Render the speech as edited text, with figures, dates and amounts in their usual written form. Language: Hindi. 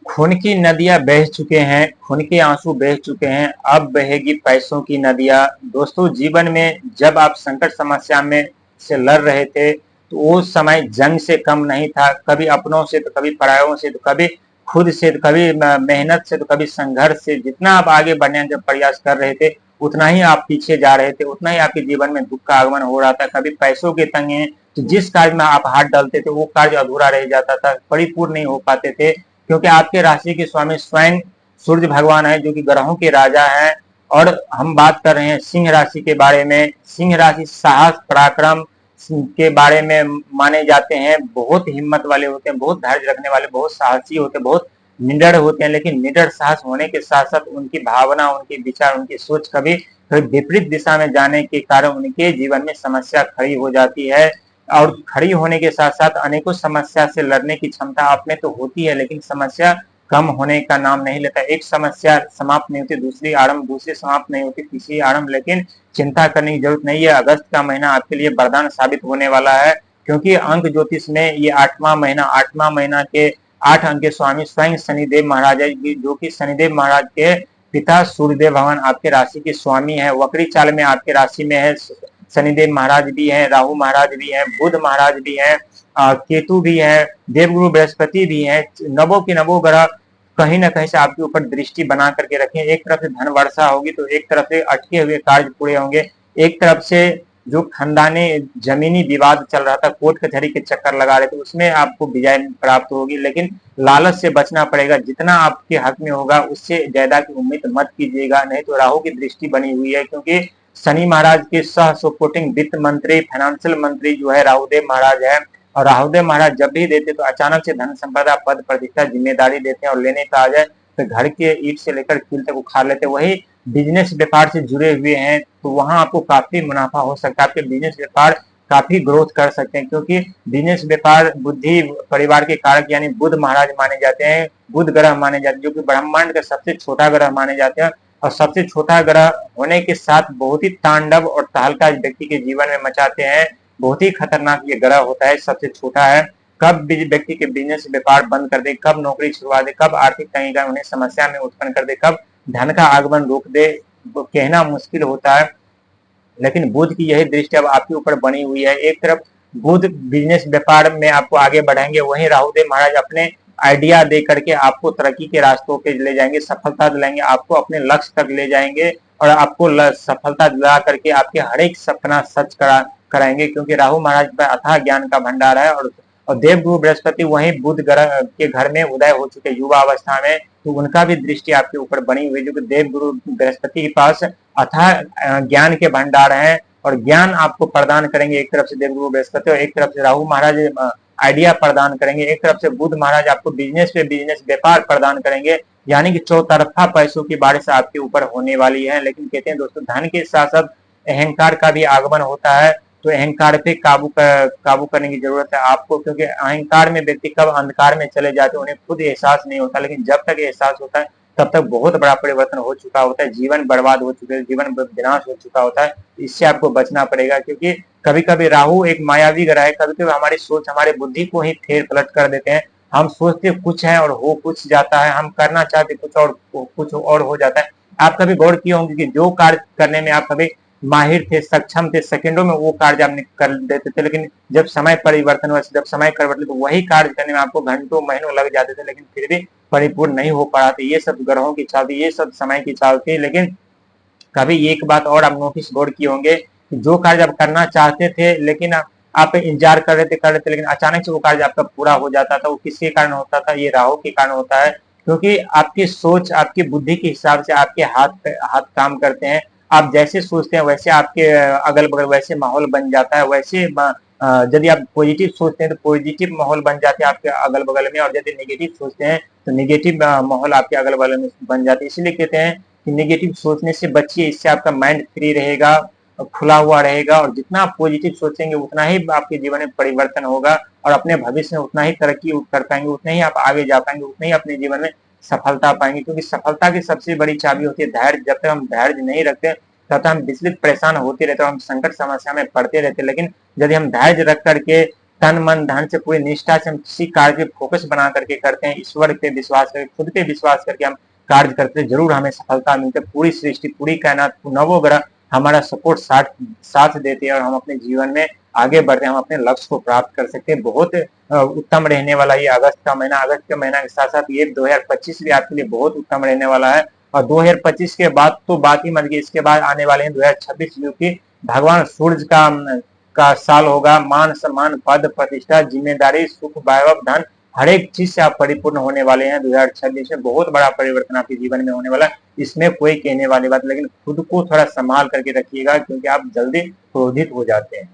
खून की नदियां बह चुके हैं, खून के आंसू बह चुके हैं, अब बहेगी पैसों की नदियां। दोस्तों, जीवन में जब आप संकट समस्या में से लड़ रहे थे तो वो समय जंग से कम नहीं था। कभी अपनों से तो कभी परायों से, तो कभी खुद से, तो कभी मेहनत से, तो कभी संघर्ष से। जितना आप आगे बढ़ने का प्रयास कर रहे थे उतना ही आप पीछे जा रहे थे, उतना ही आपके जीवन में दुख का आगमन हो रहा था। कभी पैसों के तंगे हैं तो जिस कार्य में आप हाथ डालते थे वो कार्य अधूरा रह जाता था, परिपूर्ण नहीं हो पाते थे, क्योंकि आपके राशि के स्वामी स्वयं सूर्य भगवान है, जो कि ग्रहों के राजा हैं। और हम बात कर रहे हैं सिंह राशि के बारे में। सिंह राशि साहस पराक्रम के बारे में माने जाते हैं, बहुत हिम्मत वाले होते हैं, बहुत धैर्य रखने वाले, बहुत साहसी होते हैं, बहुत निडर होते हैं। लेकिन निडर साहस होने के साथ साथ उनकी भावना, उनके विचार, उनकी सोच कभी विपरीत दिशा में जाने के कारण उनके जीवन में समस्या खड़ी हो जाती है। और खड़ी होने के साथ साथ अनेकों समस्या से लड़ने की क्षमता आप में तो होती है, लेकिन समस्या कम होने का नाम नहीं लेता। एक समस्या समाप्त नहीं होती, दूसरी आरंभ, दूसरी समाप्त नहीं होती, तीसरी आरंभ। लेकिन चिंता करने की जरूरत नहीं है। अगस्त का महीना आपके लिए वरदान साबित होने वाला है, क्योंकि अंक ज्योतिष में ये 8वां महीना के 8 अंक के स्वामी स्वयं शनिदेव महाराज है, जो कि शनिदेव महाराज के पिता सूर्यदेव भगवान आपके राशि के स्वामी है। वक्री चाल में आपके राशि में है, शनिदेव महाराज भी हैं, राहु महाराज भी हैं, बुध महाराज भी हैं, केतु भी है, देवगुरु बृहस्पति भी है। नवों के नवों ग्रह कहीं ना कहीं से आपके ऊपर दृष्टि बना करके रखें। एक तरफ से धन वर्षा होगी तो एक तरफ से अटके हुए कार्य पूरे होंगे। एक तरफ से जो खानदानी जमीनी विवाद चल रहा था, कोर्ट कचहरी के चक्कर लगा रहे थे, उसमें आपको विजय प्राप्त होगी। लेकिन लालच से बचना पड़ेगा, जितना आपके हक में होगा उससे ज्यादा की उम्मीद मत कीजिएगा, नहीं तो राहु की दृष्टि बनी हुई है। क्योंकि शनि महाराज के सह सपोर्टिंग वित्त मंत्री, फाइनेंशियल मंत्री जो है राहुदेव महाराज है। और राहुदेव महाराज जब भी देते तो अचानक से धन संपदा, पद प्रतिष्ठा, जिम्मेदारी देते हैं। और लेने का आ जाए तो घर के ईंट से लेकर कील तक उखाड़ लेते हैं। वही बिजनेस व्यापार से जुड़े हुए हैं तो वहां आपको काफी मुनाफा हो सकता है, आपके बिजनेस व्यापार काफी ग्रोथ कर सकते हैं। क्योंकि बिजनेस व्यापार बुद्धि परिवार के कारक यानी बुध महाराज माने जाते हैं, बुध ग्रह माने जाते हैं, जो कि ब्रह्मांड का सबसे छोटा ग्रह माने जाते हैं। और सबसे छोटा ग्रह होने के साथ बहुत ही तांडव और तहलका व्यक्ति के जीवन में मचाते हैं। बहुत ही खतरनाक ये ग्रह होता है, सबसे छोटा है। कब व्यक्ति के बिजनेस व्यापार बंद कर दे, कब नौकरी छुड़वा दे, कब आर्थिक तंगी का उन्हें समस्या में उत्पन्न कर दे, कब धन का आगमन रोक दे, वो कहना मुश्किल होता है। लेकिन बुध की यही दृष्टि अब आपके ऊपर बनी हुई है। एक तरफ बुध बिजनेस व्यापार में आपको आगे बढ़ाएंगे, वहीं राहुदेव महाराज अपने आइडिया दे करके आपको तरक्की के रास्तों पे ले जाएंगे, सफलता दिलाएंगे, आपको अपने लक्ष्य तक ले जाएंगे और आपको सफलता दिला करके आपके हर एक सपना सच कराएंगे। क्योंकि राहु महाराज पर अथाह ज्ञान का भंडार है। और देवगुरु बृहस्पति वहीं बुध ग्रह के घर में उदय हो चुके युवा अवस्था में, तो उनका भी दृष्टि आपके ऊपर बनी हुई, जो कि देवगुरु बृहस्पति के पास अथाह ज्ञान के भंडार है और ज्ञान आपको प्रदान करेंगे। एक तरफ से देवगुरु बृहस्पति और एक तरफ से राहु महाराज आइडिया प्रदान करेंगे, एक तरफ से बुध महाराज आपको बिजनेस पे बिजनेस व्यापार प्रदान करेंगे। यानी कि चौतरफा पैसों की बारिश आपके ऊपर होने वाली है। लेकिन कहते हैं दोस्तों, धन के साथ साथ अहंकार का भी आगमन होता है, तो अहंकार पे काबू करने की जरूरत है आपको। क्योंकि अहंकार में व्यक्ति कब अंधकार में चले जाते हैं उन्हें खुद एहसास नहीं होता, लेकिन जब तक एहसास होता है तब तक बहुत बड़ा परिवर्तन हो चुका होता है, जीवन बर्बाद हो चुके, जीवन विनाश हो चुका होता है। इससे आपको बचना पड़ेगा। क्योंकि कभी कभी राहु एक मायावी ग्रह है, कभी कभी हमारी सोच हमारे बुद्धि को ही फेर पलट कर देते हैं। हम सोचते कुछ है और हो कुछ जाता है, हम करना चाहते कुछ और हो जाता है। आप कभी गौर किए होंगे कि जो कार्य करने में आप कभी माहिर थे, सक्षम थे, सेकंडों में वो कार्य आप कर देते थे, लेकिन जब समय परिवर्तन हुआ, जब समय परिवर्तन तो वही कार्य करने में आपको घंटों महीनों लग जाते थे, लेकिन फिर भी परिपूर्ण नहीं हो पा रहा था। ये सब ग्रहों की चाल थी, ये सब समय की चाल थी। लेकिन कभी एक बात और आप नोटिस गौर किए होंगे कि जो कार्य आप करना चाहते थे लेकिन आप इंतजार कर रहे थे, लेकिन अचानक से वो कार्य आपका पूरा हो जाता था। वो किसके कारण होता था? ये राहु के कारण होता है। क्योंकि आपकी सोच, आपकी बुद्धि के हिसाब से आपके हाथ काम करते हैं। आप जैसे सोचते हैं वैसे आपके अगल बगल वैसे माहौल बन जाता है। वैसे यदि आप पॉजिटिव सोचते हैं तो पॉजिटिव माहौल बन जाते हैं आपके अगल बगल में, और यदि नेगेटिव सोचते हैं तो नेगेटिव माहौल आपके अगल बगल में बन जाते हैं। इसलिए कहते हैं कि नेगेटिव सोचने से बचिए, इससे आपका माइंड फ्री रहेगा, खुला हुआ रहेगा। और जितना आप पॉजिटिव सोचेंगे उतना ही आपके जीवन में परिवर्तन होगा और अपने भविष्य में उतना ही तरक्की कर पाएंगे, उतना ही आप आगे जा पाएंगे, उतना ही अपने जीवन में सफलता पाएंगे। क्योंकि सफलता की सबसे बड़ी चाबी होती है धैर्य। जब तक हम धैर्य नहीं रखते तब तक हम विचलित परेशान होते रहते हैं, हम संकट समस्या में पड़ते रहते हैं। लेकिन यदि हम धैर्य रख करके तन मन धन से पूरी निष्ठा से हम किसी कार्य पे फोकस बना करके करते हैं, ईश्वर पे विश्वास करके, खुद पे विश्वास करके हम कार्य करते हैं, जरूर हमें सफलता मिलती है। पूरी सृष्टि, पूरी कायनात, नवों ग्रह हमारा सपोर्ट साथ देते हैं और हम अपने जीवन में आगे बढ़ते हैं, हम अपने लक्ष्य को प्राप्त कर सकते हैं। बहुत उत्तम रहने वाला ये अगस्त का महीना, अगस्त के महीना के साथ साथ ये 2025 भी आपके लिए बहुत उत्तम रहने वाला है। और 2025 के बाद तो बात ही मत कीजिए, इसके बाद आने वाले हैं 2026, जो कि भगवान सूर्य का साल होगा। मान सम्मान, पद प्रतिष्ठा, जिम्मेदारी, सुख, वैभव, धन, हर एक चीज से आप परिपूर्ण होने वाले हैं। 2026 में बहुत बड़ा परिवर्तन आपके जीवन में होने वाला है, इसमें कोई कहने वाली बात, लेकिन खुद को थोड़ा संभाल करके रखिएगा, क्योंकि आप जल्दी क्रोधित हो जाते हैं।